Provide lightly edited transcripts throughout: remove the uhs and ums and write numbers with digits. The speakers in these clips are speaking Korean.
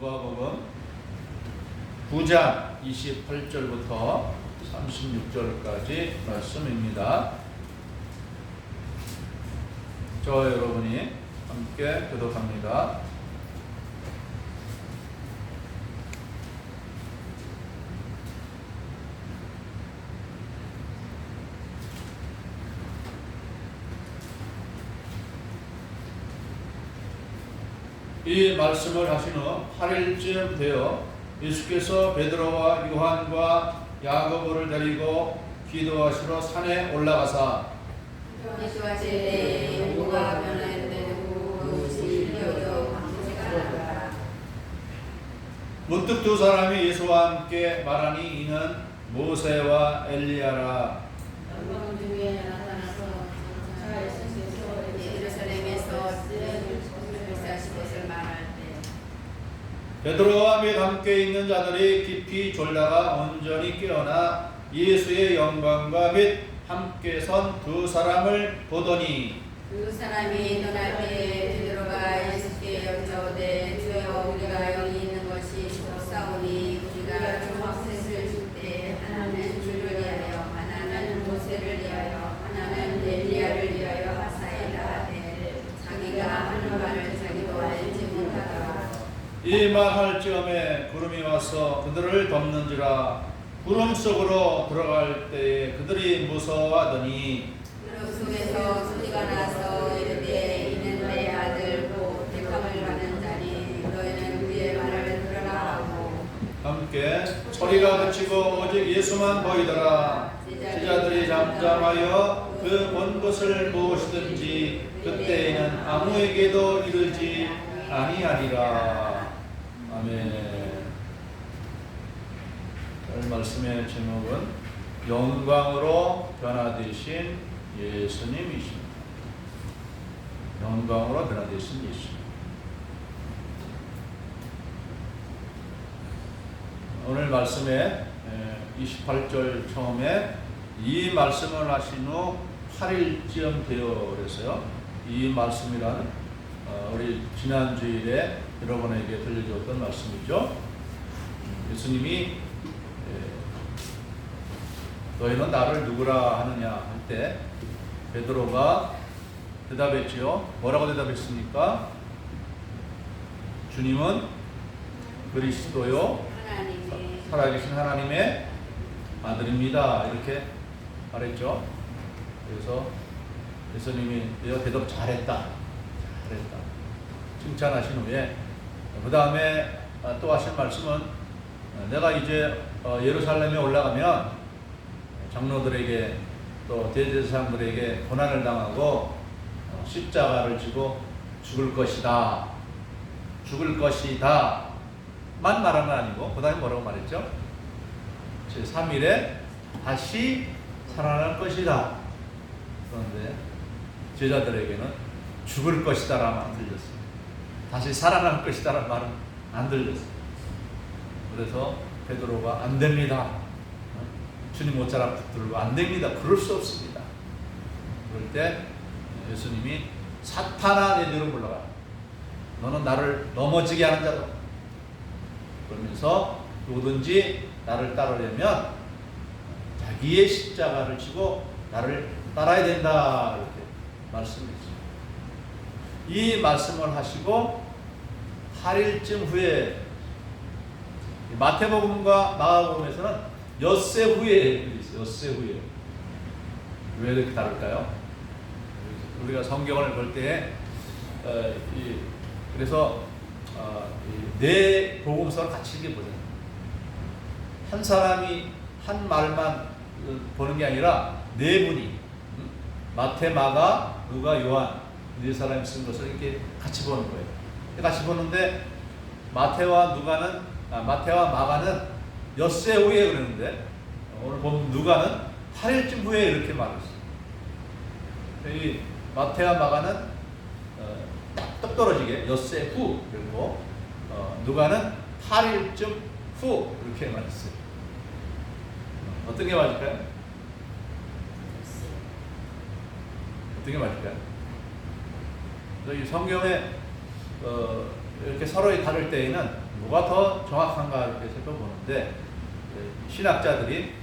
누가복음 9장 28절부터 36절까지 말씀입니다. 저와 여러분이 함께 교독합니다. 이 말씀을 하신 후 8일쯤 되어 예수께서 베드로와 요한과 야고보를 데리고 기도하시러 산에 올라가사 예수와 제자의 용모가 변화되고 진리로도 방주가 나더라. 문득 두 사람이 예수와 함께 말하니 이는 모세와 엘리야라. 영광 중에 나타나서 예루살렘에서 쓴 불사시 것을 말할 때 베드로와 및 함께 있는 자들이 깊이 졸다가 온전히 깨어나 예수의 영광과 및 함께 선 두 사람을 보더니 두 사람이 떠날 때에 베드로가 예수께 여짜오되 주여 우리가 여기 있는 것이 좋사오니 우리가 좀 확셋을 줄 때 하나는 주를 위하여 하나는 모세를 위하여 하나는 엘리야를 위하여 하사이다 하되 자기가 하는 말을 자기도 알지 못하더라. 이 말할 즈음에 구름이 와서 그들을 덮는지라. 구름 속으로 들어갈 때에 그들이 무서워하더니 구름 속에서 소리가 나서 이르되 이는 내 아들 곧 택함을 받은 자니 너희는 그의 말을 들으라 하고 함께 소리가 그치고 오직 예수만 보이더라. 제자들이 잠잠하여 그 본 것을 무엇이든지 그때에는 아무에게도 이르지 아니하리라. 아멘. 오늘 말씀의 제목은 영광으로 변화되신 예수님이십니다. 영광으로 변화되신 예수. 오늘 말씀의 28절 처음에 이 말씀을 하신 후 8일쯤 되어 그래서요. 이 말씀이란 우리 지난 주일에 여러분에게 들려주었던 말씀이죠. 예수님이 너희는 나를 누구라 하느냐 할 때 베드로가 대답했지요. 뭐라고 대답했습니까? 주님은 그리스도요 살아계신 하나님의 아들입니다. 이렇게 말했죠. 그래서 예수님이 내가 대답 잘했다. 칭찬하신 후에 그 다음에 또 하신 말씀은 내가 이제 예루살렘에 올라가면 장로들에게 또 대제사장들에게 고난을 당하고 십자가를 지고 죽을 것이다 만 말한 건 아니고 그 다음에 뭐라고 말했죠? 제3일에 다시 살아날 것이다. 그런데 제자들에게는 죽을 것이다 라는 안 들렸어요. 다시 살아날 것이다 라는 말은 안 들렸어요. 그래서 베드로가 안 됩니다. 주님 옷자락 붙들고 안 됩니다. 그럴 수 없습니다. 그럴 때 예수님이 사탄아 내 뒤로 물러가. 너는 나를 넘어지게 하는 자다. 그러면서 누구든지 나를 따르려면 자기의 십자가를 지고 나를 따라야 된다. 이렇게 말씀했죠. 이 말씀을 하시고 8일쯤 후에 마태복음과 마가복음에서는 엿새 후에 있어요. 엿새 후에. 왜 이렇게 다를까요? 우리가 성경을 볼 때 그래서 네 복음서를 같이 이렇게 보잖아요. 한 사람이 한 말만 보는 게 아니라 네 분이 마태, 마가, 누가, 요한 네 사람이 쓴 것을 이렇게 같이 보는 거예요. 같이 보는데 마태와 마가는 엿새 후에 그러는데 오늘 보면 누가는 8일쯤 후에 이렇게 말했어요. 이 마태와 마가는 똑 떨어지게 엿새 후 그리고 누가는 8일쯤 후 이렇게 말했어요. 어떤 게 맞을까요? 어떤 게 맞을까요? 이 성경에 이렇게 서로에 다를 때에는 뭐가 더 정확한가 이렇게 살펴보는데 신학자들이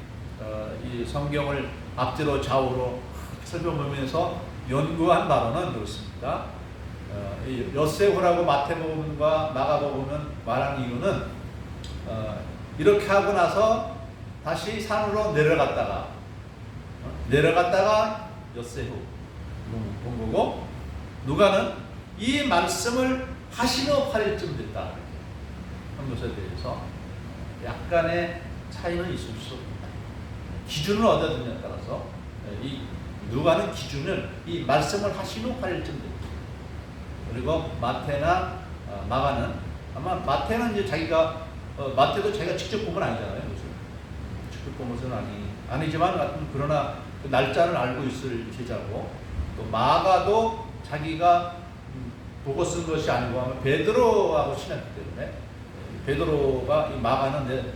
이 성경을 앞뒤로 좌우로 살펴보면서 연구한 바로는 그렇습니다. 이 엿새후라고 마태복음과 마가복음은 말한 이유는 이렇게 하고 나서 다시 산으로 내려갔다가 엿새후 본 거고, 누가는 이 말씀을 하시며 8일쯤 됐다 한 것에 대해서 약간의 차이는 있을 수 없습니다. 기준을 어디다 두냐에 따라서 이 누가는 기준을 이 말씀을 하신 후 8일쯤 됐다. 그리고 마태나 마가는, 아마 마태는 이제 자기가 마태도 자기가 직접 본 건 아니잖아요. 그렇죠? 직접 본 것은 아니지만 그러나 그 날짜를 알고 있을 제자고, 또 마가도 자기가 보고 쓴 것이 아니고 하면 베드로하고 친했기 때문에 베드로가 이 마가는 내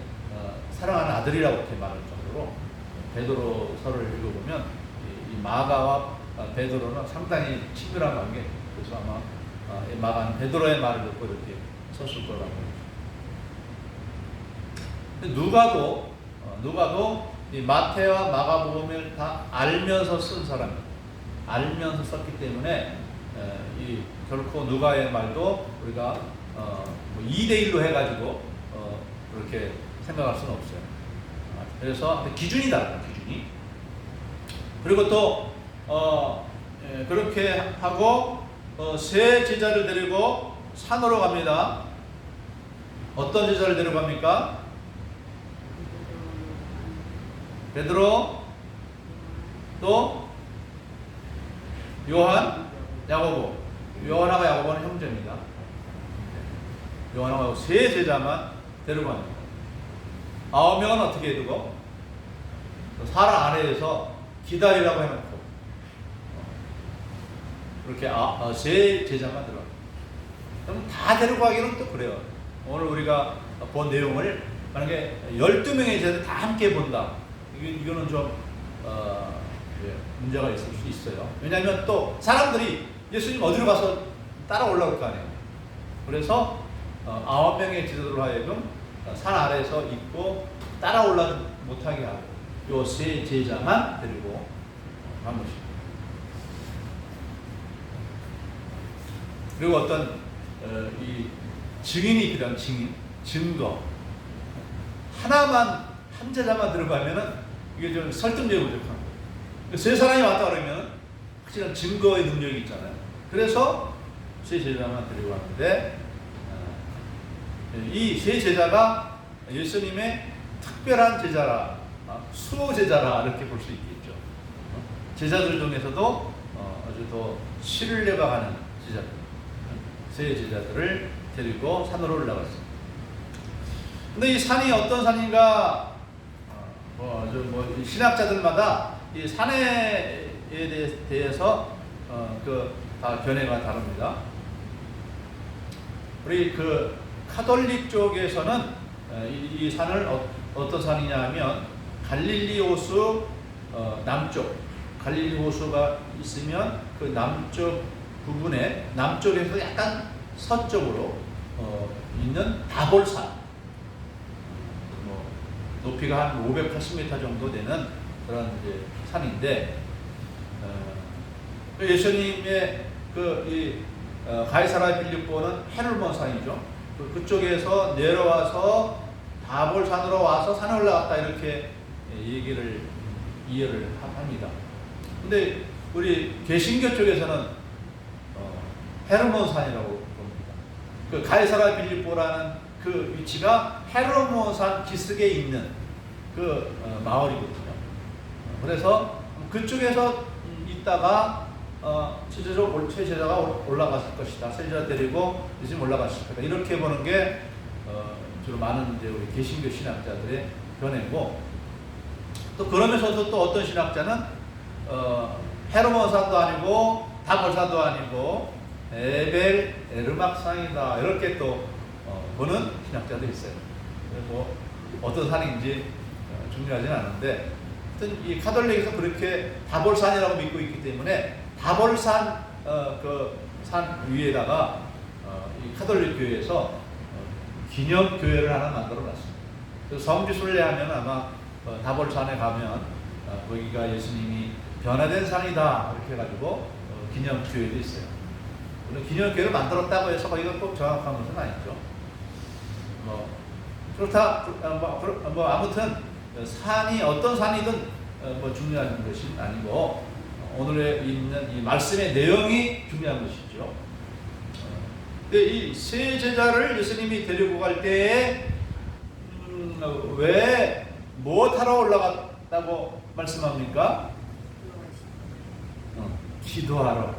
사랑하는 아들이라고 이렇게 말할 정도로 베드로서를 읽어보면 이 마가와 베드로는 상당히 친밀한 관계. 그래서 아마 이 마가는 베드로의 말을 듣고 이렇게 썼을 거라고 합니다. 누가도 이 마태와 마가복음을 다 알면서 쓴 사람입니다. 알면서 썼기 때문에 이 결코 누가의 말도 우리가 2대1로 해가지고 그렇게 생각할 수는 없어요. 그래서 기준이 다르다. 기준이. 그리고 또 그렇게 하고 세 제자를 데리고 산으로 갑니다. 어떤 제자를 데리고 갑니까? 베드로, 또 요한, 야고보. 요한하고 야고보는 형제입니다. 요한하고 세 제자만 데리고 갑니다. 9명은 어떻게 해두고 살 아래에서 기다리라고 해놓고 그렇게 세 제자만 들어갑니다. 그럼 다 데리고 가기는 또 그래요. 오늘 우리가 본 내용을 만약에 12명의 제자들 다 함께 본다. 이거는 좀 문제가 있을 수 있어요. 왜냐하면 또 사람들이 예수님 어디로 가서 따라올라올 거 아니에요. 그래서 9명의 제자들로 하여금 산 아래에서 있고 따라올라 못하게 하고 요 세 제자만 데리고 간 것입니다. 그리고 어떤 이 증인이 필요한 증거 하나만, 한 제자만 들어가면은 이게 좀 설득력이 부족한 거예요. 세 사람이 왔다 그러면 확실한 증거의 능력이 있잖아요. 그래서 세 제자만 데리고 왔는데 이 세 제자가 예수님의 특별한 제자라, 수호 제자라 이렇게 볼 수 있겠죠. 제자들 중에서도 아주 더 신뢰가 가는 제자들, 세 제자들을 데리고 산으로 올라갔습니다. 근데 이 산이 어떤 산인가? 신학자들마다 이 산에 대해서 다 견해가 다릅니다. 우리 그 카톨릭 쪽에서는 이 산을 어떤 산이냐 하면 갈릴리 호수 남쪽, 갈릴리 호수가 있으면 그 남쪽 부분에, 남쪽에서 약간 서쪽으로 있는 다볼산, 높이가 한 580m 정도 되는 그런 이제 산인데, 예수님의 가이사라 빌립보는 헤르몬 산이죠. 그쪽에서 내려와서 다볼산으로 와서 산에 올라갔다 이렇게 이해를 합니다. 근데 우리 개신교 쪽에서는 헤르몬 산이라고 봅니다. 그 가이사라 빌립보라는 그 위치가 헤르몬산 기슭에 있는 그 마을이거든요. 그래서 그쪽에서 있다가 세 제자가 올라갔을 것이다. 세 제자 데리고 예수님 올라갔을 거다. 이렇게 보는 게 주로 많은 이제 우리 개신교 신학자들의 견해고, 또 그러면서도 또 어떤 신학자는 헤르몬산도 아니고 다볼산도 아니고 에르막산이다 이렇게 또 보는 신학자도 있어요. 뭐 어떤 산인지 중요하지는 않은데, 하여튼 이 카톨릭에서 그렇게 다볼산이라고 믿고 있기 때문에 다볼산 그 산 위에다가 이 카톨릭 교회에서 기념 교회를 하나 만들어 놨습니다. 그래서 성지순례 하면 아마 다볼산에 가면 거기가 예수님이 변화된 산이다 이렇게 해가지고 기념 교회도 있어요. 물론 기념 교회를 만들었다고 해서 거기가 꼭 정확한 것은 아니죠. 그렇다 아무튼 산이 어떤 산이든 중요한 것이 아니고 오늘에 있는 이 말씀의 내용이 중요한 것이죠. 근데 이 세 제자를 예수님이 데리고 갈 때에 왜 무엇하러 올라갔다고 말씀합니까? 기도하러.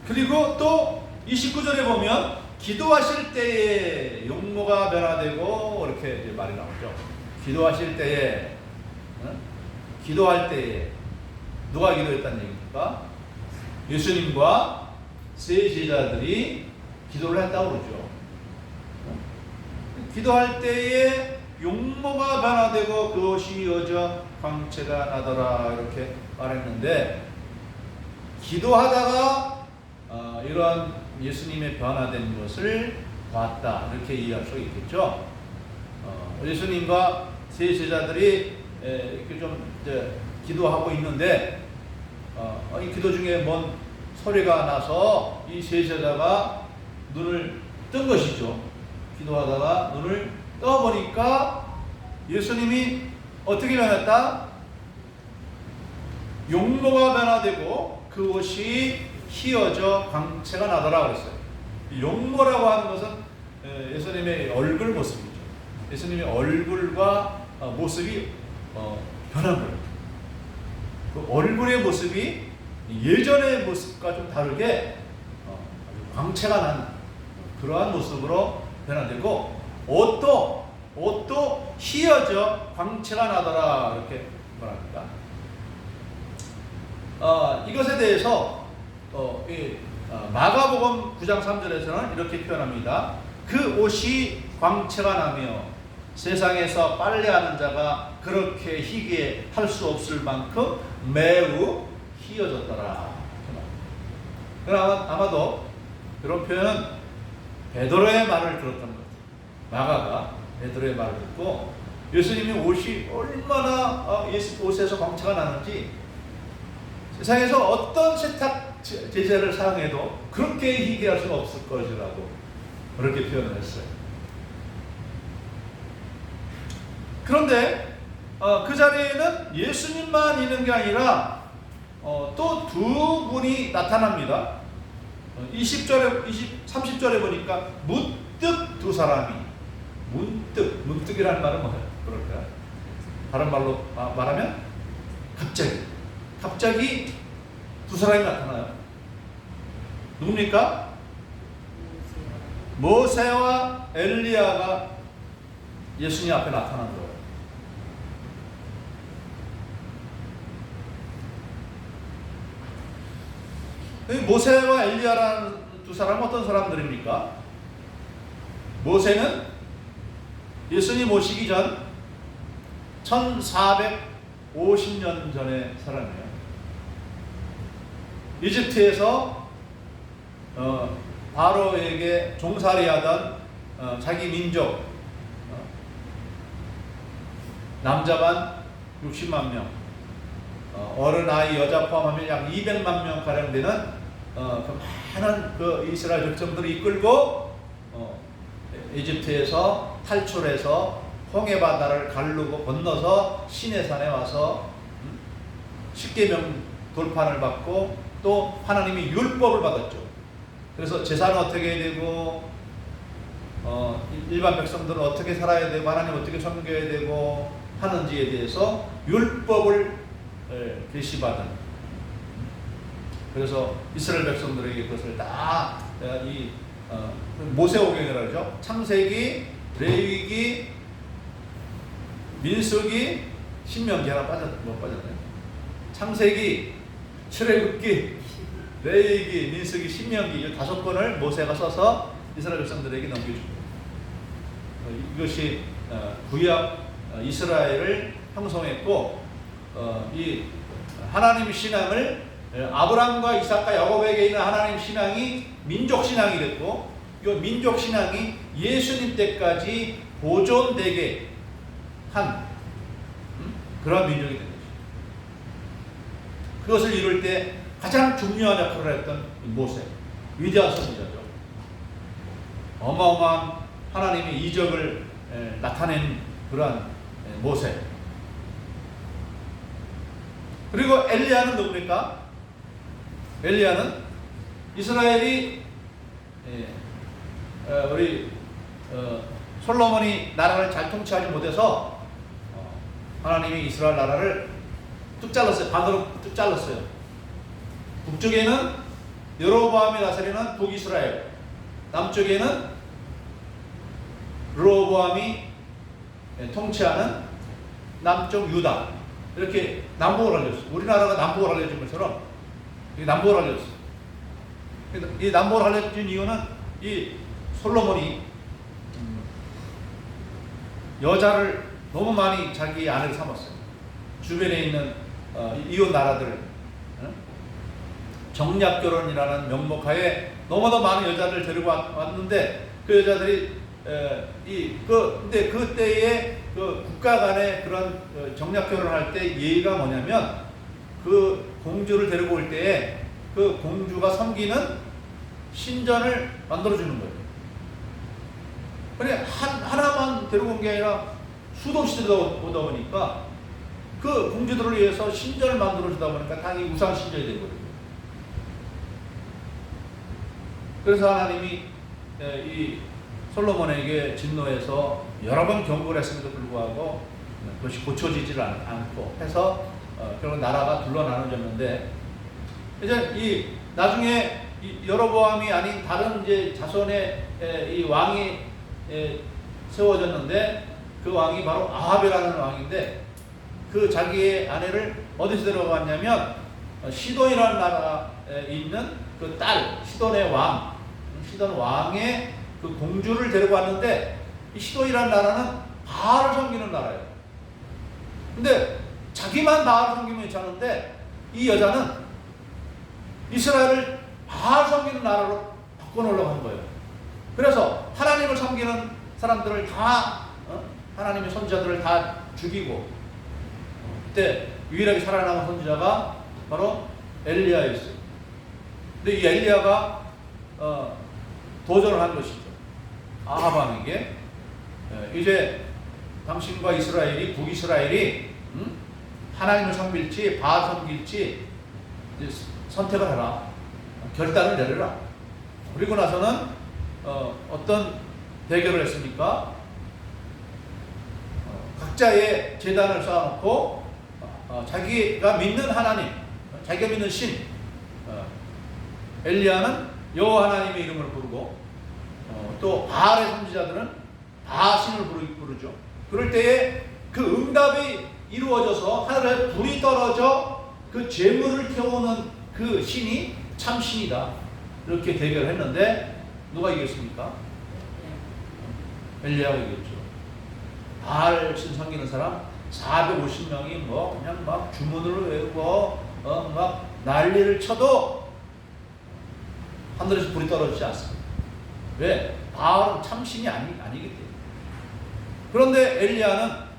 그리고 또 29절에 보면 기도하실 때에 용모가 변화되고 이렇게 이제 말이 나오죠. 기도하실 때에, 기도할 때에 누가 기도했다는 얘기입니까? 예수님과 세 제자들이 기도를 했다고 그러죠. 기도할 때에 용모가 변화되고 그것이 이어져 광채가 나더라 이렇게 말했는데, 기도하다가 이러한 예수님의 변화된 것을 봤다 이렇게 이해할 수 있겠죠. 예수님과 세 제자들이 이렇게 좀 이제 기도하고 있는데 이 기도 중에 뭔 소리가 나서 이 세 제자가 눈을 뜬 것이죠. 기도하다가 눈을 떠보니까 예수님이 어떻게 변했다? 용모가 변화되고 그것이 휘어져 광채가 나더라 그랬어요. 용모라고 하는 것은 예수님의 얼굴 모습이죠. 예수님의 얼굴과 모습이 변한 거예요. 그 얼굴의 모습이 예전의 모습과 좀 다르게 광채가 난 그러한 모습으로 변화되고, 옷도 휘어져 광채가 나더라 이렇게 말합니다. 이것에 대해서 마가복음 9장 3절에서는 이렇게 표현합니다. 그 옷이 광채가 나며 세상에서 빨래하는 자가 그렇게 희게 할 수 없을 만큼 매우 휘어졌더라. 그러나 아마도 이런 표현은 베드로의 말을 들었던 것 같아요. 마가가 베드로의 말을 듣고 예수님이 옷이 얼마나 옷에서 광채가 나는지 세상에서 어떤 세탁 제재를 사용해도 그렇게 희게 할 수가 없을 것이라고 그렇게 표현을 했어요. 그런데 그 자리에는 예수님만 있는 게 아니라 또 두 분이 나타납니다. 30절에 보니까 문득 두 사람이, 문득이라는 말은 뭐예요? 그럴까요? 다른 말로 말하면 갑자기 두 사람이 나타나요. 누굽니까? 모세와 엘리야가 예수님 앞에 나타난 거예요. 모세와 엘리야라는 두 사람은 어떤 사람들입니까? 모세는 예수님 오시기 전 1450년 전의 사람이에요. 이집트에서 바로에게 종살이하던 자기 민족 남자만 60만 명, 어른 아이 여자 포함하면 약 200만 명 가량 되는 그 많은 그 이스라엘 백성들을 이끌고 이집트에서 탈출해서 홍해 바다를 가르고 건너서 시내산에 와서 십계명 돌판을 받고 또 하나님이 율법을 받았죠. 그래서 제사는 어떻게 해야 되고 일반 백성들은 어떻게 살아야 되고 하나님 어떻게 섬겨야 되고 하는지에 대해서 율법을 계시받은, 그래서 이스라엘 백성들에게 그것을 다 이 모세오경이라고 그러죠. 창세기, 레위기, 민수기, 신명기 하나 빠졌네요. 창세기, 출애굽기, 레위기, 민수기, 신명기 이 5권을 모세가 써서 이스라엘 백성들에게 넘겨주고, 이것이 구약 이스라엘을 형성했고, 이 하나님 신앙을 아브라함과 이삭과 야곱에게 있는 하나님 신앙이 민족 신앙이 됐고, 이 민족 신앙이 예수님 때까지 보존되게 한 그런 민족이 된 것이죠. 그것을 이룰 때 가장 중요한 역할을 했던 모세, 위대한 선지자죠. 어마어마한 하나님의 이적을 나타낸 그러한 모세. 그리고 엘리야는 누굽니까? 엘리야는 이스라엘이 우리 솔로몬이 나라를 잘 통치하지 못해서 하나님이 이스라엘 나라를 뚝 잘랐어요. 반으로 뚝 잘랐어요. 북쪽에는 여로보암이 다스리는 북이스라엘, 남쪽에는 르호보암이 통치하는 남쪽 유다, 이렇게 남북을 알렸어요. 우리나라가 남북을 알려진 것처럼 남북을 알렸어요. 이 남북을 알려진 이유는 이 솔로몬이 여자를 너무 많이 자기 아내를 삼았어요. 주변에 있는 이웃 나라들을 정략결혼이라는 명목하에 너무나 많은 여자를 데리고 왔는데 그 여자들이 근데 그때에 그 국가 간의 그런 정략결혼을 할 때 예의가 뭐냐면 그 공주를 데리고 올 때에 그 공주가 섬기는 신전을 만들어주는 거예요. 그래 하나만 데리고 온 게 아니라 수도시 오다 보니까 그 공주들을 위해서 신전을 만들어주다 보니까 당연히 우상 신전이 된 거예요. 그래서 하나님이 이 솔로몬에게 진노해서 여러 번 경고를 했음에도 불구하고 그것이 고쳐지질 않고 해서 결국 나라가 둘러 나눠졌는데 이제 이 나중에 여로보암이 아닌 다른 이제 자손의 이 왕이 세워졌는데 그 왕이 바로 아합이라는 왕인데 그 자기의 아내를 어디서 데려갔냐면 시돈이라는 나라에 있는 그 딸 시돈의 왕, 시돈 왕의 그 공주를 데리고 왔는데 이 시돈이라는 나라는 바알을 섬기는 나라예요. 근데 자기만 바알을 섬기면 괜찮은데 이 여자는 이스라엘을 바알 섬기는 나라로 바꿔놓으려고 한 거예요. 그래서 하나님을 섬기는 사람들을 다 하나님의 선지자들을 다 죽이고 그때 유일하게 살아남은 선지자가 바로 엘리야였어요. 근데 이 엘리야가 도전을 한 것이죠. 아합 왕에게 이제 당신과 이스라엘이 북이스라엘이 하나님을 섬길지 바알 섬길지 선택을 하라. 결단을 내려라. 그리고 나서는 어떤 대결을 했습니까? 각자의 제단을 쌓아놓고 자기가 믿는 하나님, 자기가 믿는 신, 엘리야는 여호와 하나님의 이름을 부르고 또 바알의 선지자들은 바신을 부르죠. 그럴 때에 그 응답이 이루어져서 하늘에 불이 떨어져 그 재물을 태우는 그 신이 참 신이다. 이렇게 대결했는데 누가 이겼습니까? 엘리야가 이겼죠. 바알 신 섬기는 사람 450명이 뭐 그냥 막 주문을 외우고 막 난리를 쳐도 하늘에서 불이 떨어지지 않습니다. 왜? 바알은 참신이 아니기 때문에. 그런데 엘리야는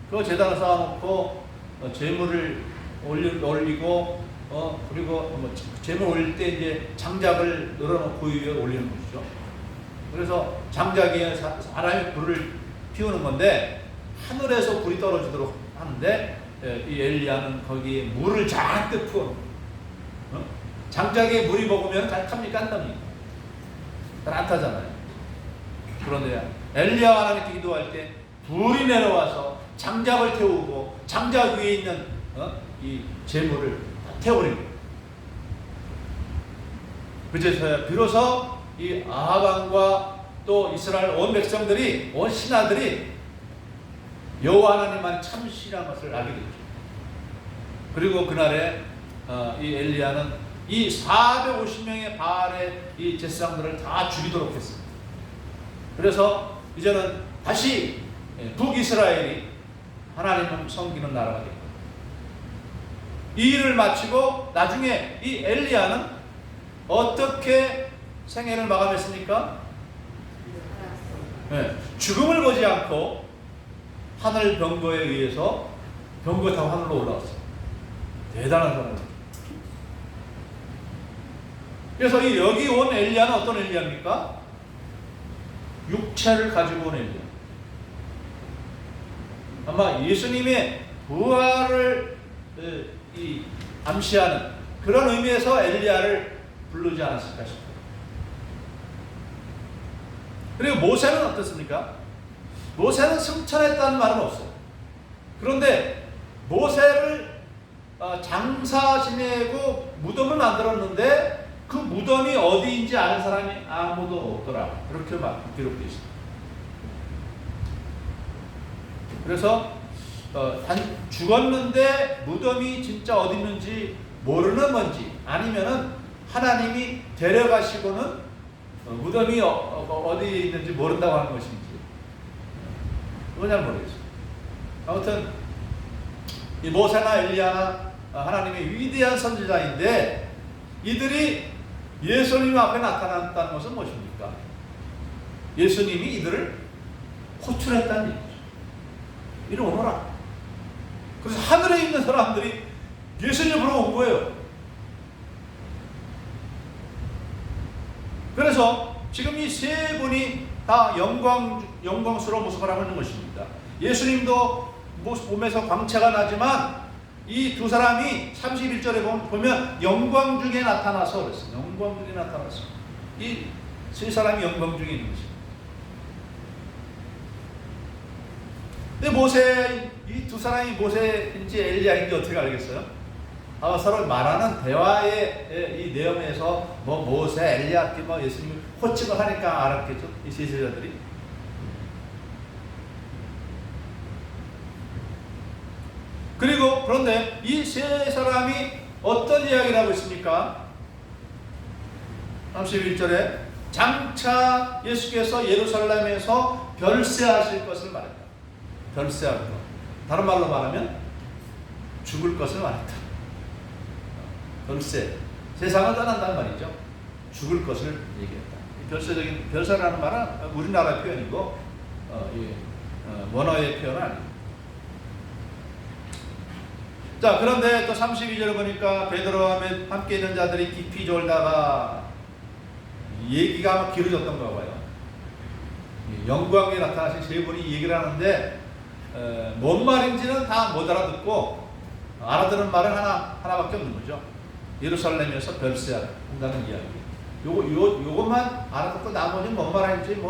그 제단을 쌓아놓고 제물을 올리고 그리고 제물 올릴 때 이제 장작을 늘어놓고 위에 올리는 것이죠. 그래서 장작 위에 사람이 불을 피우는 건데 하늘에서 불이 떨어지도록 하는데 이 엘리야는 거기에 물을 잔뜩 부어놓은 거예요. 장작에 물이 먹으면 잘 탑니까? 안 탑니까? 잘 안 타잖아요. 그런데 엘리야가 하나님께 기도할 때 불이 내려와서 장작을 태우고 장작 위에 있는 이 재물을 다 태워버린 거예요. 그제서야 비로소 이 아합 왕과 또 이스라엘 온 백성들이 온 신하들이 여호와 하나님만 참신한 것을 알게 됐죠. 그리고 그날에 이 엘리야는 이 450명의 바알의 이 제사장들을 다 죽이도록 했습니다. 그래서 이제는 다시 북이스라엘이 하나님을 섬기는 나라가 됩니다. 이 일을 마치고 나중에 이 엘리야는 어떻게 생애를 마감했습니까? 네, 죽음을 보지 않고 하늘 병거에 의해서 병거 타고 하늘로 올라왔어요. 대단한 사람이에요. 그래서 여기 온 엘리야는 어떤 엘리야입니까? 육체를 가지고 온 엘리야. 아마 예수님의 부활을 암시하는 그런 의미에서 엘리야를 부르지 않았을까 싶어요. 그리고 모세는 어떻습니까? 모세는 승천했다는 말은 없어요. 그런데 모세를 장사 지내고 무덤을 만들었는데 그 무덤이 어디인지 아는 사람이 아무도 없더라. 그렇게 기록되어 있습니다. 그래서 죽었는데 무덤이 진짜 어디 있는지 모르는 건지 아니면은 하나님이 데려가시고는 무덤이 어디에 있는지 모른다고 하는 것인지 그건 잘 모르겠어요. 아무튼 이 모세나 엘리야나 하나님의 위대한 선지자인데 이들이 예수님 앞에 나타났다는 것은 무엇입니까? 예수님이 이들을 호출했다는 얘기죠. 이리 오너라. 그래서 하늘에 있는 사람들이 예수님을 보러 온 거예요. 그래서 지금 이 세 분이 다 영광스러운 모습을 하고 있는 것입니다. 예수님도 몸에서 광채가 나지만 이 두 사람이 31절에 보면 영광 중에 나타나서 그랬어요. 영광 중에 나타나서. 이 세 사람이 영광 중에 있는 것입니다. 근데 이 두 사람이 모세인지 엘리야인지 어떻게 알겠어요? 아마 서로 말하는 대화의 이 내용에서 모세, 엘리야, 예수님 호칭을 하니까 알았겠죠? 이 제자들이. 그리고 그런데 이 세 사람이 어떤 이야기를 하고 있습니까? 31절에 장차 예수께서 예루살렘에서 별세하실 것을 말했다. 별세할 것. 다른 말로 말하면 죽을 것을 말했다. 별세. 세상을 떠난다는 말이죠. 죽을 것을 얘기했다. 별세라는 말은 우리나라 표현이고 원어의 표현은 아닙니다. 자, 그런데 또 32절을 보니까 베드로와 함께 있는 자들이 깊이 졸다가 얘기가 길어졌던가 봐요. 영광에 나타나신 세 분이 얘기를 하는데 뭔 말인지는 다 못 알아듣고 알아듣는 말은 하나밖에 없는 거죠. 예루살렘에서 별세한다는 이야기. 요것만 알아듣고 나머지는 뭔 말인지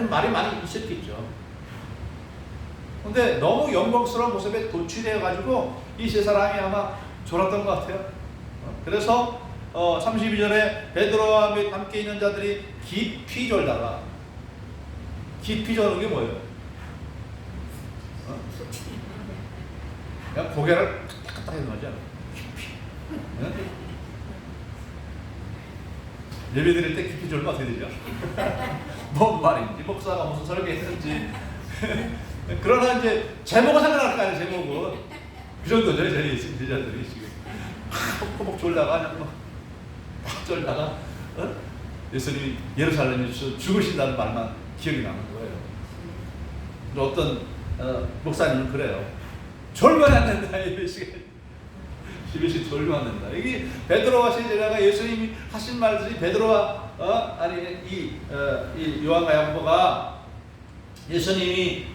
말이 많이 있었겠죠. 근데 너무 영광스러운 모습에 도취되어가지고 이 세 사람이 아마 졸았던 것 같아요. 그래서 32절에 베드로와 함께 있는 자들이 깊이 졸다가 깊이 졸는 게 뭐예요? 그냥 고개를 탁탁 해서 하지 않아요. 깊이. 예배 드릴 때 깊이 졸면 어떻게 되죠? 뭔 말인지 목사가 무슨 설교했는지 그러나 이제 제목은 생각날 거 아니에요. 제목은 그 정도죠. 저희 제자들이 지금 콕콕 졸다가 그냥 막 졸다가 예수님이 예루살렘에서 죽으신다는 말만 기억이 나는 거예요. 어떤 목사님은 그래요. 졸면 안 된다. 예배 시간 졸면 안 된다. 이게 베드로와 세제자가 예수님이 하신 말들이 베드로와 이 요한과 야고보가 예수님이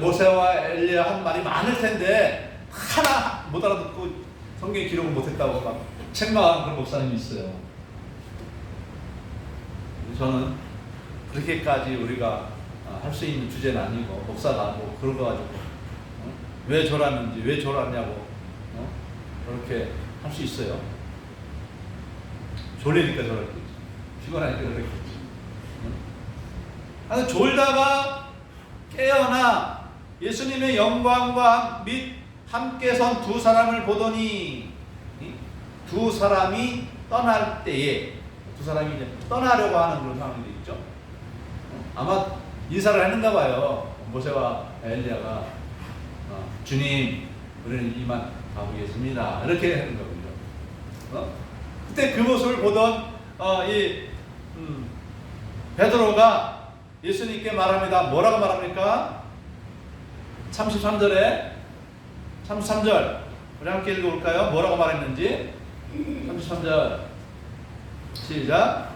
모세와 엘리야 한 말이 많을 텐데 하나 못 알아듣고 성경 기록을 못했다고 막 책망하는 그런 목사님이 있어요. 저는 그렇게까지 우리가 할 수 있는 주제는 아니고 목사가 그런 거 가지고 왜 졸았는지 왜 졸았냐고 그렇게 할 수 있어요. 졸리니까 저랬겠지. 피곤하니까 저랬겠지. 졸다가 깨어나 예수님의 영광과 및 함께 선 두 사람을 보더니 두 사람이 떠날 때에 두 사람이 이제 떠나려고 하는 그런 상황이 있죠. 아마 인사를 했는가 봐요. 모세와 엘리야가 주님 우리는 이만 가보겠습니다. 이렇게 하는 거군요. 그때 그 모습을 보던 베드로가 예수님께 말합니다. 뭐라고 말합니까? 33절에 33절 우리 함께 읽어볼까요? 뭐라고 말했는지 33절 시작.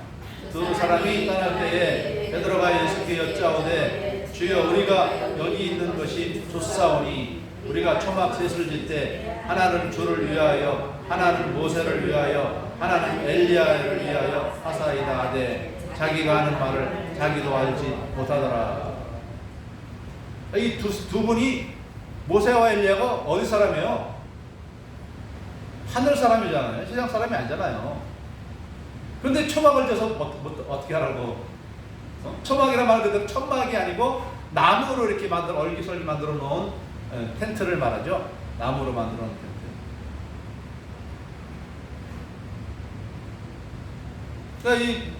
두 사람이 떠날 때에 베드로가 예수께 여짜오되 주여 우리가 여기 있는 것이 좋사오니 우리가 초막 셋을 짓 때 하나는 주를 위하여 하나는 모세를 위하여 하나는 엘리야를 위하여 하사이다 하되 자기가 하는 말을 자기도 알지 못하더라. 이 두 분이 모세와 엘리야가 어디 사람이에요? 하늘 사람이잖아요. 세상 사람이 아니잖아요. 그런데 초막을 져서 어떻게 하라고? 초막이란 말 그대로 천막이 아니고 나무로 이렇게 얼기설기 만들어 놓은 텐트를 말하죠. 나무로 만들어 놓은 텐트. 그러니까 이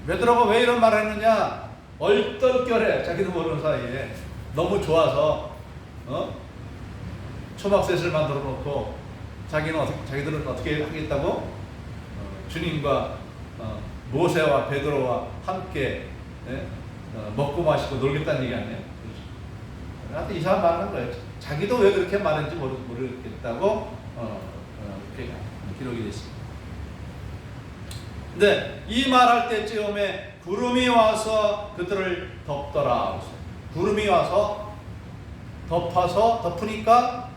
베드로가 왜 이런 말을 했느냐? 얼떨결에 자기도 모르는 사이에 너무 좋아서 초막셋을 만들어 놓고 자기들은 어떻게 하겠다고? 주님과 모세와 베드로와 함께 먹고 마시고 놀겠다는 얘기 아니에요? 하여튼 이상한 말을 한 거예요. 자기도 왜 그렇게 말했는지 모르겠다고 이렇게 기록이 됐습니다. 근데 이 말할 때쯤에 구름이 와서 그들을 덮더라. 구름이 와서 덮으니까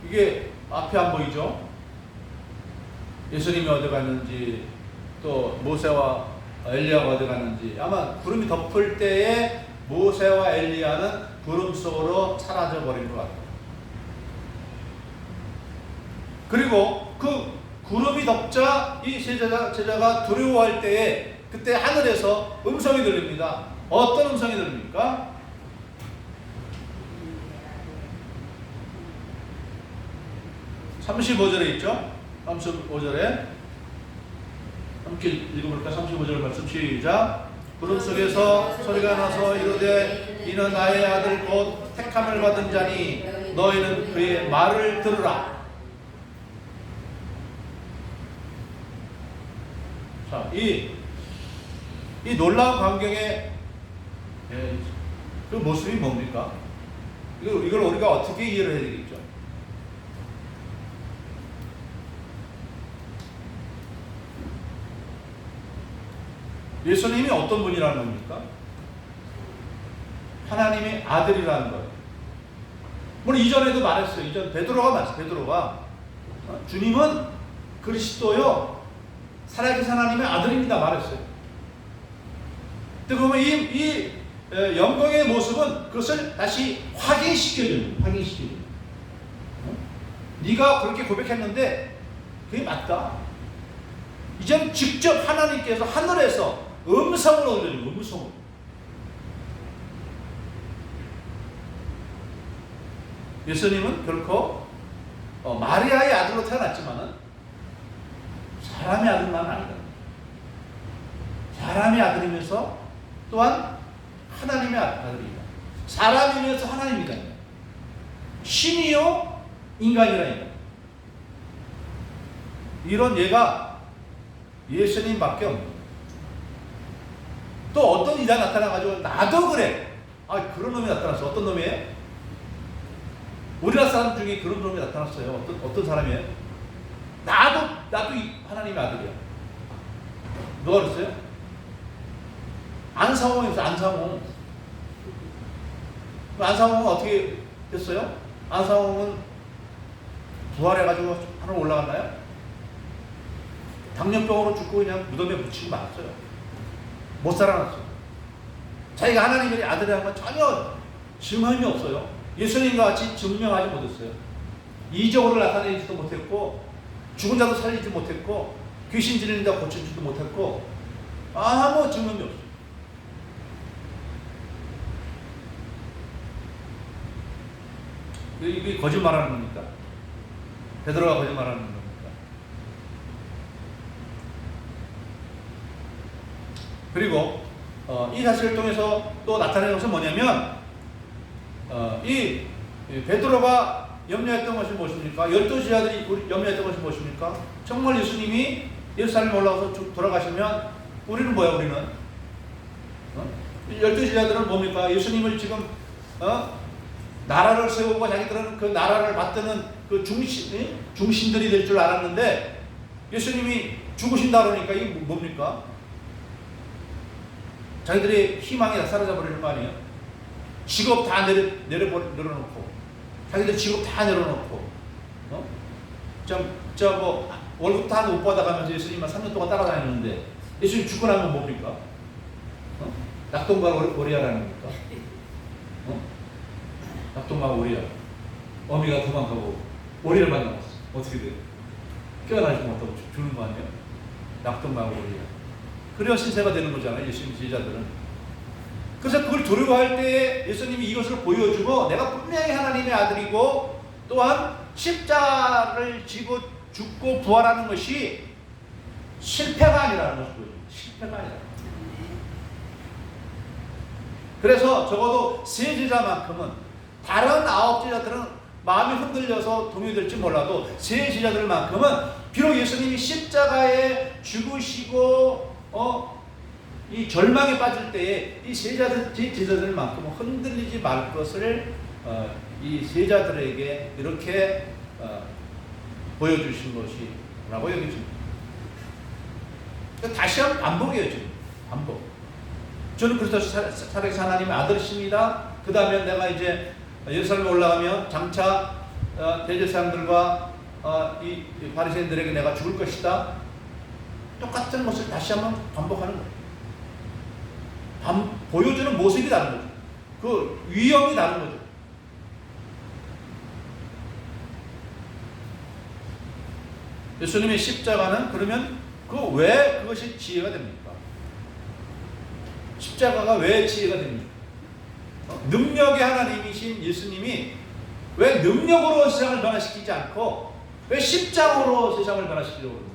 이게 앞에 안 보이죠? 예수님이 어디 갔는지 또 모세와 엘리야가 어디 갔는지 아마 구름이 덮을 때에 모세와 엘리야는 구름 속으로 사라져 버린 것 같아요. 그리고 그 구름이 덮자 이 제자가 두려워할 때에 그때 하늘에서 음성이 들립니다. 어떤 음성이 들립니까? 35절에 있죠? 35절에 함께 읽어볼까? 35절 말씀 시작. 구름 속에서 소리가 나서 이르되 이는 나의 아들 곧 택함을 받은 자니 너희는 그의 말을 들으라. 자, 이 놀라운 광경의 그 모습이 뭡니까? 이걸 우리가 어떻게 이해를 해야 되겠죠? 예수님이 어떤 분이라는 겁니까? 하나님의 아들이라는 거예요. 물론 이전에도 말했어요. 이전 베드로가 말했어요. 베드로가 주님은 그리스도요 살아계신 하나님의 아들입니다 말했어요. 근데 그러면 이 영광의 모습은 그것을 다시 확인시켜주는 네가 그렇게 고백했는데 그게 맞다. 이젠 직접 하나님께서 하늘에서 음성을 올려주는 음성을. 예수님은 결코 마리아의 아들로 태어났지만은 사람의 아들만은 아니다. 사람의 아들이면서 또한 하나님의 아들이다. 사람이면서 하나님이다. 신이요 인간이라니까. 이런 예가 예수님밖에 없는. 또 어떤 이가 나타나가지고 나도 그래. 그런 놈이 나타났어. 어떤 놈이에요? 우리나라 사람 중에 그런 놈이 나타났어요. 어떤 사람이에요? 나도 하나님의 아들이야. 누가 그랬어요? 안상홍이었어요. 안상홍은 어떻게 됐어요? 안상홍은 부활해가지고 하늘 올라갔나요? 당뇨병으로 죽고 그냥 무덤에 묻히고 말았어요. 못 살아났어요. 자기가 하나님의 아들이라는 건 전혀 증언이 없어요. 예수님과 같이 증명하지 못했어요. 이적으로 나타내지도 못했고 죽은 자도 살리지 못했고 귀신 들리는 자 고쳐주지도 못했고 아무 증언이 없어요. 이게 거짓말하는 겁니까? 베드로가 거짓말하는 겁니까? 그리고 이 사실을 통해서 또 나타내는 것은 뭐냐면 이 베드로가 염려했던 것이 무엇입니까? 12제자들이 염려했던 것이 무엇입니까? 정말 예수님이 예루살렘에 올라가서 돌아가시면 우리는 뭐야? 우리는 열두 제자들은 뭡니까? 예수님을 지금 나라를 세우고 자기들은 그 나라를 받드는 그 중심들이 될 줄 알았는데 예수님이 죽으신다 그러니까 이게 뭡니까? 자기들의 희망이 다 사라져버리는 거 아니에요? 직업 다 내려놓고 자기들 직업 다 내려놓고 뭐 월급 다 못 받아가면서 예수님만 3년 동안 따라다녔는데 예수님 죽고 나면 뭡니까? 낙동강 오리아라는 겁니까? 낙동강 오리아 어미가 도망가고 오리를 만나봤어. 어떻게 돼? 깨어나지 못하고 죽는 거 아니에요? 낙동강 오리아. 그래야 신세가 되는 거잖아요. 예수님 제자들은. 그래서 그걸 두려워할 때에 예수님이 이것을 보여주고 내가 분명히 하나님의 아들이고 또한 십자를 지고 죽고 부활하는 것이 실패가 아니라는 것을 보여줍니다. 실패가 아니라. 그래서 적어도 세 제자만큼은 다른 9 제자들은 마음이 흔들려서 동요될지 몰라도 세 제자들만큼은 비록 예수님이 십자가에 죽으시고 이 절망에 빠질 때에 이 제자들만큼은 흔들리지 말 것을 이 제자들에게 이렇게 보여주신 것이라고 여겨집니다. 다시 한번 반복이에요. 지금 반복. 저는 그리스도 살아계신 하나님의 아들이십니다. 그 다음에 내가 이제 예루살렘에 올라가면 장차 대제사장들과 이 바리새인들에게 내가 죽을 것이다. 똑같은 것을 다시 한번 반복하는 거예요. 보여주는 모습이 다른 거죠. 그 위험이 다른 거죠. 예수님의 십자가는 그러면 왜 그것이 지혜가 됩니까? 십자가가 왜 지혜가 됩니까? 능력의 하나님이신 예수님이 왜 능력으로 세상을 변화시키지 않고 왜 십자가로 세상을 변화시키려고 그러는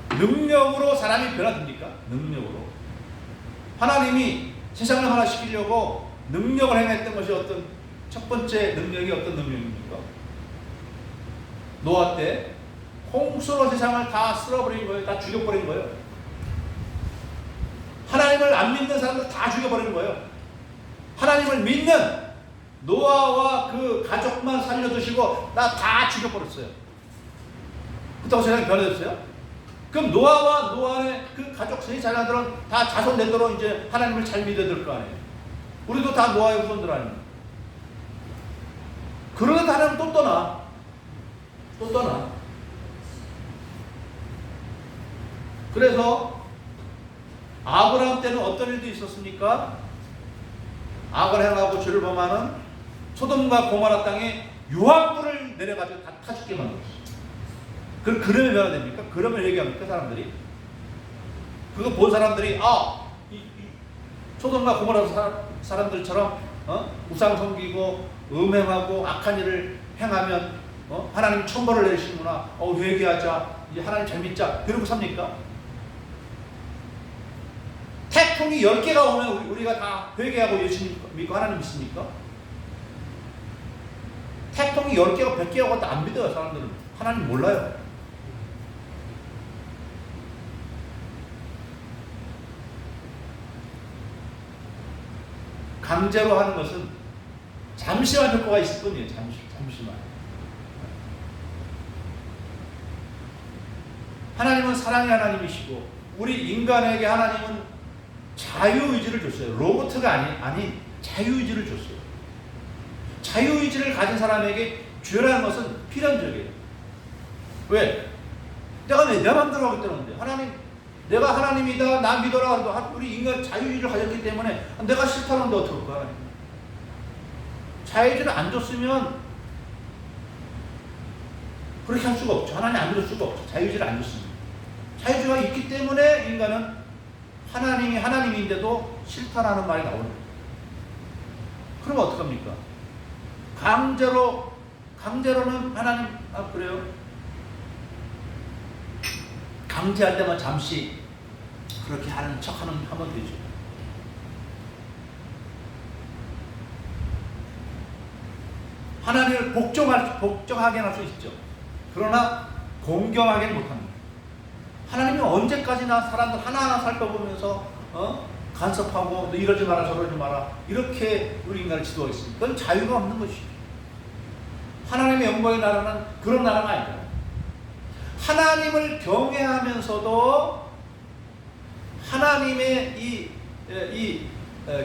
것이죠? 능력으로 사람이 변화됩니까? 능력으로. 하나님이 세상을 변화시키려고 능력을 행했던 것이 어떤 첫 번째 능력이 어떤 능력입니까? 노아 때 홍수로 세상을 다 쓸어버린 거예요. 다 죽여버린 거예요. 하나님을 안 믿는 사람들 다 죽여버린 거예요. 하나님을 믿는 노아와 그 가족만 살려두시고 나 다 죽여버렸어요. 그렇다고 세상이 변해졌어요? 그럼 노아와 노아의 그 가족 세 자녀들은 다 자손 내도록 이제 하나님을 잘 믿어야 될 거 아니에요. 우리도 다 노아의 후손들 아닙니까? 그러다 하나님 또 떠나. 그래서 아브라함 때는 어떤 일도 있었습니까? 악을 행하고 죄를 범하는 소돔과 고모라 땅에 유황불을 내려가지고 다 타죽게 만들었어요. 그러면 변화됩니까? 그러면 얘기합니까? 사람들이? 그거 본 사람들이 소돔과 고모라 사람들처럼 우상 섬기고 음행하고 악한 일을 행하면 하나님 천벌을 내리시는구나. 회개하자. 이제 하나님 잘 믿자. 그러고 삽니까? 태풍이 10개가 오면 우리가 다 회개하고 예수 믿고 하나님 믿습니까? 태풍이 10개가 100개가 와도 안 믿어요. 사람들은. 하나님 몰라요. 강제로 하는 것은 잠시만 효과가 있을 뿐이에요. 잠시만. 하나님은 사랑의 하나님이시고 우리 인간에게 하나님은 자유의지를 줬어요. 로봇가 아닌 자유의지를 줬어요. 자유의지를 가진 사람에게 죄라는 것은 필연적이에요. 왜? 내가 내 마음대로 하겠다는데 하나님 내가 하나님이다 나 믿어라 그래도 우리 인간 자유의지를 가졌기 때문에 내가 싫다는데 어떡할까? 하나님. 자유의지를 안 줬으면 그렇게 할 수가 없죠. 하나님 안 줄 수가 없죠. 자유의지를 안 줬습니다. 자유의지가 있기 때문에 인간은 하나님이 하나님인데도 싫다라는 말이 나오는 거예요. 그러면 어떡합니까? 강제로는 하나님 그래요? 강제할 때만 잠시 그렇게 하는 척하면 되죠. 하나님을 복종하게 할 수 있죠. 그러나 공경하게는 못합니다. 하나님이 언제까지나 사람들 하나하나 살펴보면서 간섭하고 너 이러지 마라 저러지 마라 이렇게 우리 인간을 지도하겠습니까? 그건 자유가 없는 것이죠. 하나님의 영광의 나라는 그런 나라가 아니다. 하나님을 경외하면서도 하나님의 이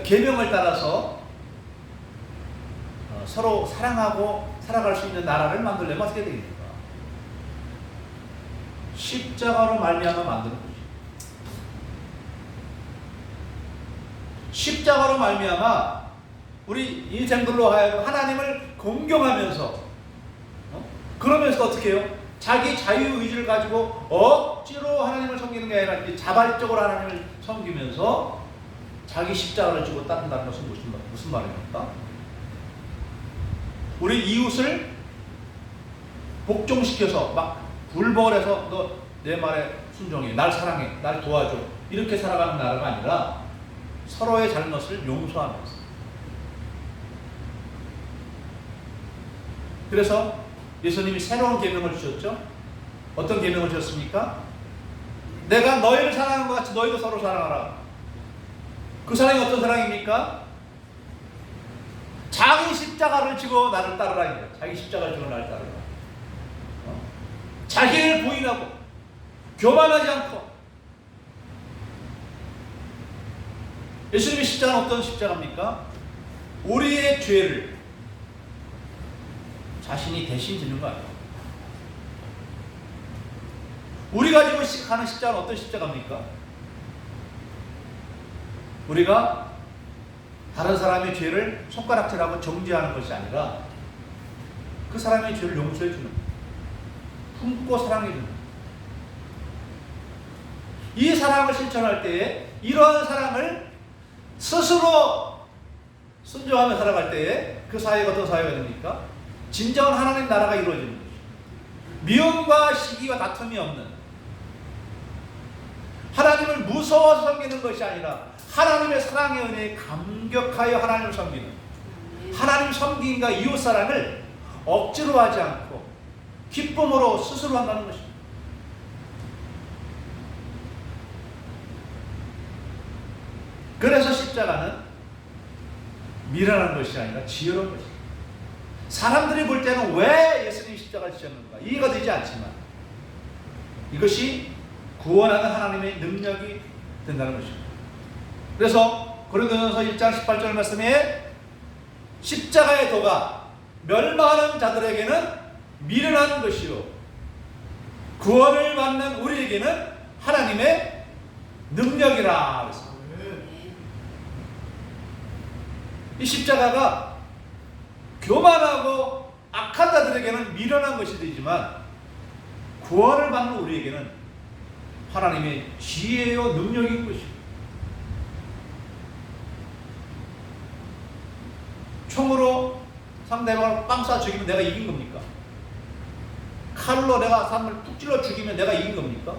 계명을 따라서 서로 사랑하고 살아갈 수 있는 나라를 만들려면 어떻게 되겠습니까? 십자가로 말미암아 만드는 거죠. 십자가로 말미암아 우리 인생들로 하여금 하나님을 공경하면서 그러면서 어떻게 해요? 자기 자유의지를 가지고 억지로 하나님을 섬기는 게 아니라 자발적으로 하나님을 섬기면서 자기 십자가를 지고 따른다는 것은 무슨 말입니까? 우리 이웃을 복종시켜서 막 불복을 해서 너 내 말에 순종해, 날 사랑해, 날 도와줘 이렇게 살아가는 나라가 아니라 서로의 잘못을 용서하면서. 그래서 예수님이 새로운 계명을 주셨죠. 어떤 계명을 주셨습니까? 내가 너희를 사랑한 것 같이 너희도 서로 사랑하라. 그 사랑이 어떤 사랑입니까? 자기 십자가를 지고 나를 따르라. 자기 십자가를 지고 나를 따르라. 자기를 부인하고 교만하지 않고. 예수님의 십자가는 어떤 십자가입니까? 우리의 죄를 자신이 대신 지는 거 아니에요. 우리가 지금 가는 십자가는 어떤 십자가입니까? 우리가 다른 사람의 죄를 손가락질하고 정죄하는 것이 아니라 그 사람의 죄를 용서해 주는, 품고 사랑해 주는. 이 사랑을 실천할 때에 이러한 사랑을 스스로 순종하며 살아갈 때에 그 사회가 어떤 사회가 됩니까? 진정한 하나님 나라가 이루어지는 것이죠. 미움과 시기와 다툼이 없는, 하나님을 무서워서 섬기는 것이 아니라 하나님의 사랑의 은혜에 감격하여 하나님을 섬기는, 하나님 섬김과 이웃사랑을 억지로 하지 않고 기쁨으로 스스로 한다는 것입니다. 그래서 십자가는 미련한 것이 아니라 지혜로운 것입니다. 사람들이 볼 때는 왜 예수님이 십자가를 지셨는가 이해가 되지 않지만 이것이 구원하는 하나님의 능력이 된다는 것입니다. 그래서 고린도전서 1장 18절 말씀에 십자가의 도가 멸망하는 자들에게는 미련한 것이요 구원을 받는 우리에게는 하나님의 능력이라 그랬습니다. 이 십자가가 교만하고 악한 자들에게는 미련한 것이 되지만 구원을 받는 우리에게는 하나님의 지혜요 능력인 것입니다. 총으로 상대방을 빵 쏴 죽이면 내가 이긴 겁니까? 칼로 내가 사람을 툭 찔러 죽이면 내가 이긴 겁니까?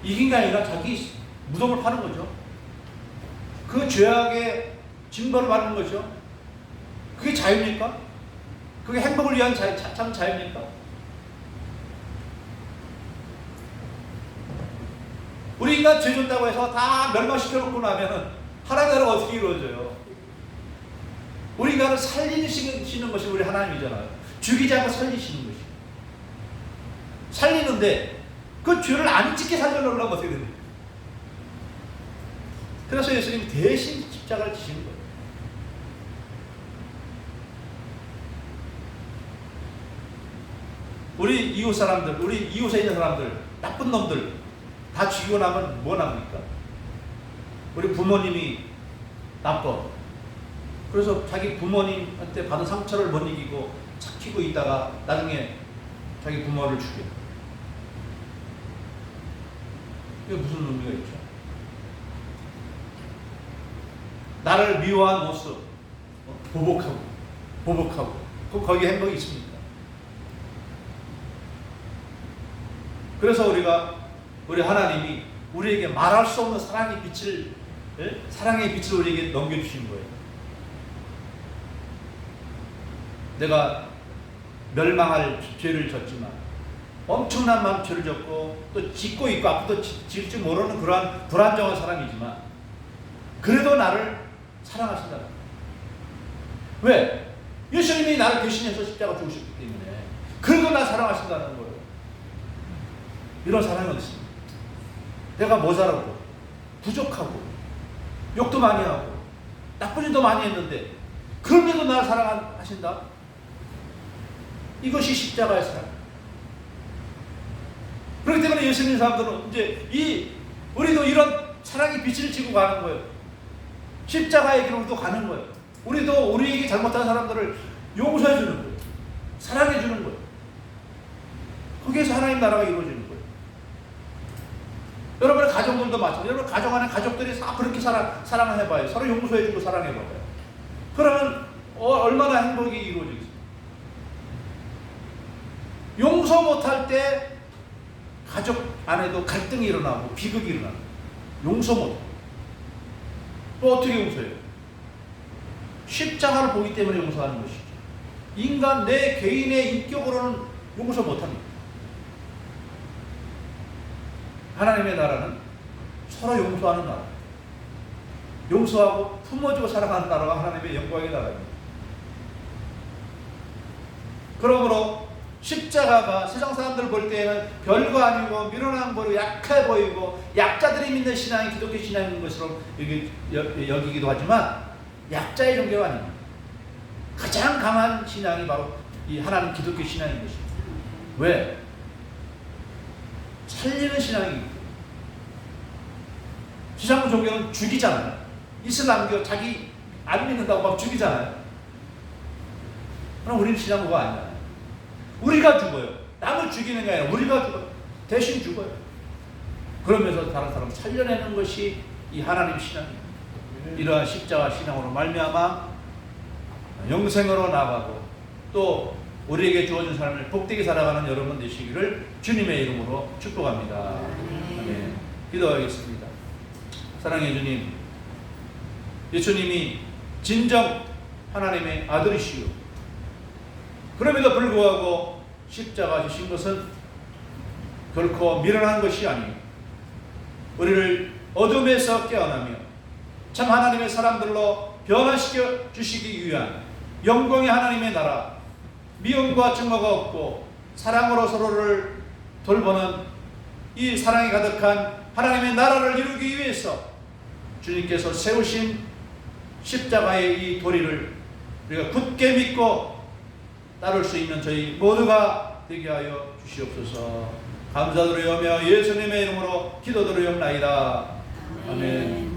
이긴 게 아니라 자기 무덤을 파는 거죠. 그 죄악의 징벌을 받는 거죠. 그게 자유입니까? 그게 행복을 위한 참 자유입니까? 우리 인간 죄 졌다고 해서 다 멸망시켜놓고 나면 하나님 나라가 어떻게 이루어져요? 우리 인간을 살리시는 것이 우리 하나님이잖아요. 죽이지 않고 살리시는 것이. 살리는데 그 죄를 안 짓게 살려놓으려면 어떻게 됩니까? 그래서 예수님이 대신 십자가를 지신 거예요. 우리 이웃 사람들, 우리 이웃에 있는 사람들, 나쁜 놈들 다 죽이고 나면 뭐 납니까? 우리 부모님이 나빠. 그래서 자기 부모님한테 받은 상처를 못 이기고 착히고 있다가 나중에 자기 부모를 죽여. 이게 무슨 의미가 있죠? 나를 미워한 모습, 보복하고, 거기에 행복이 있습니까? 그래서 우리 하나님이 우리에게 말할 수 없는 사랑의 빛을 우리에게 넘겨주신 거예요. 내가 멸망할 죄를 졌지만 엄청난 망치를 졌고 또 짓고 있고 앞으로 질지 모르는 그러한 불안정한 사람이지만 그래도 나를 사랑하신다. 왜? 예수님이 나를 대신해서 십자가 죽으셨기 때문에 그래도 나 사랑하신다는 거예요. 이런 사랑이 어디 있습니까? 내가 모자라고 부족하고 욕도 많이 하고 나쁜 일도 많이 했는데 그런데도 나를 사랑하신다? 이것이 십자가의 사랑. 그렇기 때문에 예수 믿는 사람들은 이제 우리도 이런 사랑의 빛을 지고 가는 거예요. 십자가의 길로 가는 거예요. 우리도 우리에게 잘못한 사람들을 용서해 주는 거예요. 사랑해 주는 거예요. 거기에서 하나님 나라가 이루어지는 거예요. 여러분의 가정들도 마찬가지예요. 여러분 가정 안에 가족들이 다 그렇게 사랑을 해봐요. 서로 용서해 주고 사랑해봐요. 그러면 얼마나 행복이 이루어지겠어요. 용서 못할 때 가족 안에도 갈등이 일어나고 비극이 일어나고 용서 못해요. 또 어떻게 용서해요? 십자가를 보기 때문에 용서하는 것이죠. 인간 내 개인의 인격으로는 용서 못합니다. 하나님의 나라는 서로 용서하는 나라, 용서하고 품어주고 사랑하는 나라가 하나님의 영광의 나라입니다. 그러므로 십자가가 세상 사람들 볼 때에는 별거 아니고 미련한 거로 약해 보이고 약자들이 믿는 신앙이 기독교 신앙인 것으로 여기기도 하지만 약자의 종교가 아닙니다. 가장 강한 신앙이 바로 이 하나님 기독교 신앙인 것입니다. 왜? 살리는 신앙입니다. 세상 종교는 죽이잖아요. 이슬람교 자기 안 믿는다고 막 죽이잖아요. 그럼 우리는 신앙 그거 아니잖아요. 우리가 죽어요. 남을 죽이는 게 아니라 우리가 죽어요. 대신 죽어요. 그러면서 다른 사람을 살려내는 것이 이 하나님 신앙입니다. 이러한 십자가 신앙으로 말미암아 영생으로 나가고 또 우리에게 주어진 삶을 복되게 살아가는 여러분 되시기를 주님의 이름으로 축복합니다. 아멘. 기도하겠습니다. 사랑해 주님, 예수님이 진정 하나님의 아들이시오. 그럼에도 불구하고 십자가 지신 것은 결코 미련한 것이 아니요 우리를 어둠에서 깨어나며 참 하나님의 사람들로 변화시켜 주시기 위한 영광의 하나님의 나라, 미움과 증오가 없고 사랑으로 서로를 돌보는 이 사랑이 가득한 하나님의 나라를 이루기 위해서 주님께서 세우신 십자가의 이 도리를 우리가 굳게 믿고 따를 수 있는 저희 모두가 되게 하여 주시옵소서. 감사드리오며 예수님의 이름으로 기도드리옵나이다. 아멘.